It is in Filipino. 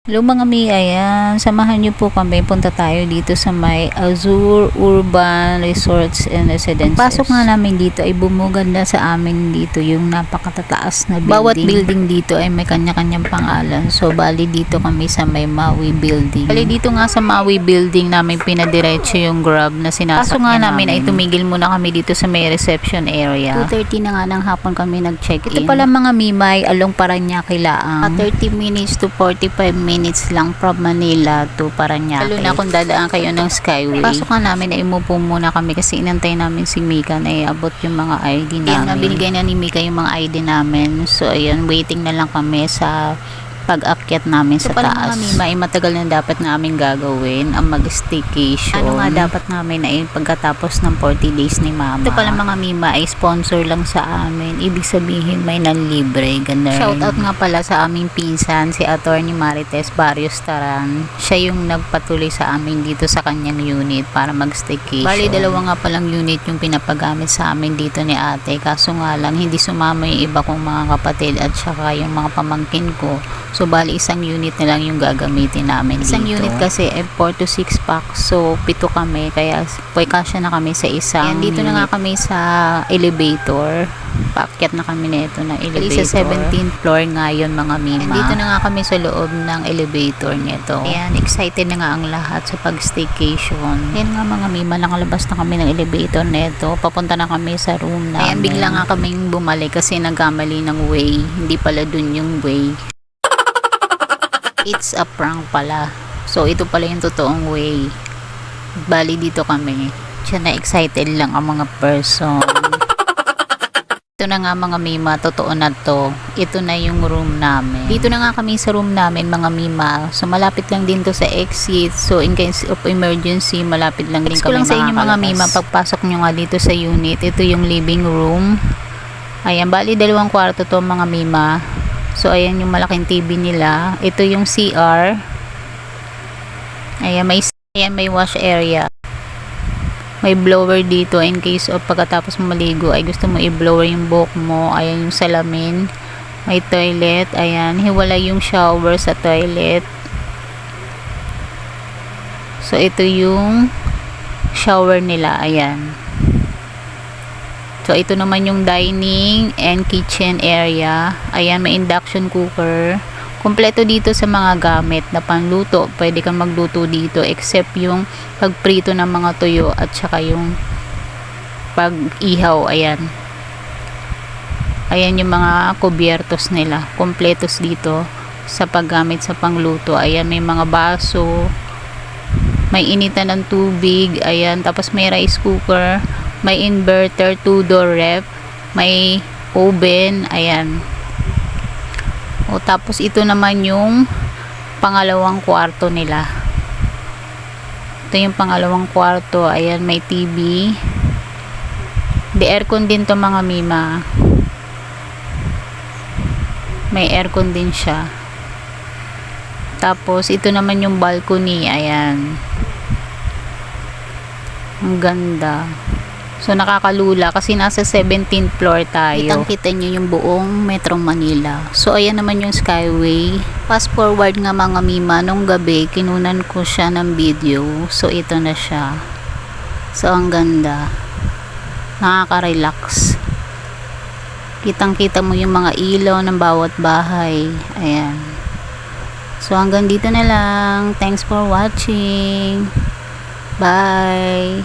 Hello mga mi, ayan, samahan niyo po kami, punta tayo dito sa may Azure Urban Resorts and Residences. Pasok nga namin dito ay bumuganda sa amin dito yung napakatataas na building. Bawat building dito ay may kanya-kanyang pangalan. So bali dito kami sa may Maui Building. Bali dito nga sa Maui Building namin pinadiretso yung Grab na sinasakyan. Pasok nga namin ay tumigil muna kami dito sa may reception area. 2:30 na nga ng hapon kami nag-check-in. Ito pala mga mimay, along Parañaque Laang. 30 minutes to 45 minutes lang from Manila to Parañaque. Lalo na kung dadaan kayo ng Skyway. Pasok nga namin ay umupo muna kami kasi inantay namin si Mika na iabot yung mga ID namin. Ayan, binigay na ni Mika yung mga ID namin. So ayan, waiting na lang kami sa pag-akyat namin sa taas. Mga mima, ay matagal na dapat namin gagawin ang mag-staycation. Ano nga dapat namin ay pagkatapos ng 40 days ni mama. Ito pala mga mima ay sponsor lang sa amin. Ibig sabihin may nanlibre. Ganun. Shout out nga pala sa aming pinsan, si Attorney Marites Barrios Taran. Siya yung nagpatuloy sa amin dito sa kanyang unit para mag-staycation. Bali, dalawa nga palang unit yung pinapagamit sa amin dito ni ate. Kaso nga lang, hindi sumama yung iba kong mga kapatid at saka yung mga pamangkin ko. So, bali isang unit na lang yung gagamitin namin dito. Isang unit kasi 4 to 6 packs. So, 7 kami. Kaya, kasya na kami sa isang dito unit. Na nga kami sa elevator. Paakyat na kami nito na elevator. Sa 17th floor nga yun mga mima. And dito na nga kami sa loob ng elevator nito. Ayan, excited na nga ang lahat sa pag-staycation. Ayan nga mga mima, nakalabas na kami ng elevator nito. Papunta na kami sa room namin. Ayan, bigla nga kaming bumalik kasi nagkamali ng way. Hindi pala dun yung way. It's a prank pala. So, ito pala yung totoong way. Bali, dito kami. Siya na excited lang ang mga person. Ito na nga mga mima, totoo na to. Ito na yung room namin. Dito na nga kami sa room namin mga mima. So, malapit lang din to sa exit. So, in case of emergency, malapit lang din kami. Ko lang sa inyo mga mima, pagpasok nyo nga dito sa unit, ito yung living room. Ayan, bali 2 kwarto to mga mima. So, ayan yung malaking TV nila. Ito yung CR. Ayan, may wash area. May blower dito in case of pagkatapos mo maligo ay gusto mo i-blower yung buhok mo. Ayan yung salamin. May toilet. Ayan, hiwalay yung shower sa toilet. So, ito yung shower nila. Ayan. So, ito naman yung dining and kitchen area. Ayan, may induction cooker. Kompleto dito sa mga gamit na panluto. Pwede kang magluto dito except yung pagprito ng mga tuyo at saka yung pag-ihaw. Ayan. Ayan yung mga kubyertos nila. Kompletos dito sa paggamit sa pangluto. Ayan, may mga baso. May initan ng tubig. Ayan, tapos may rice cooker. May inverter, 2-door ref, may oven, ayan. O, tapos ito naman yung pangalawang kwarto nila. Ito yung pangalawang kwarto, ayan, may TV. The aircon din to mga mima. May aircon din siya. Tapos, ito naman yung balcony, ayan. Ang ganda. So, nakakalula kasi nasa 17th floor tayo. Kitang-kita nyo yung buong Metro Manila. So, ayan naman yung Skyway. Fast forward nga mga mima, nung gabi, kinunan ko siya ng video. So, ito na siya. So, ang ganda. Nakaka-relax. Kitang-kita mo yung mga ilaw ng bawat bahay. Ayan. So, hanggang dito na lang. Thanks for watching. Bye!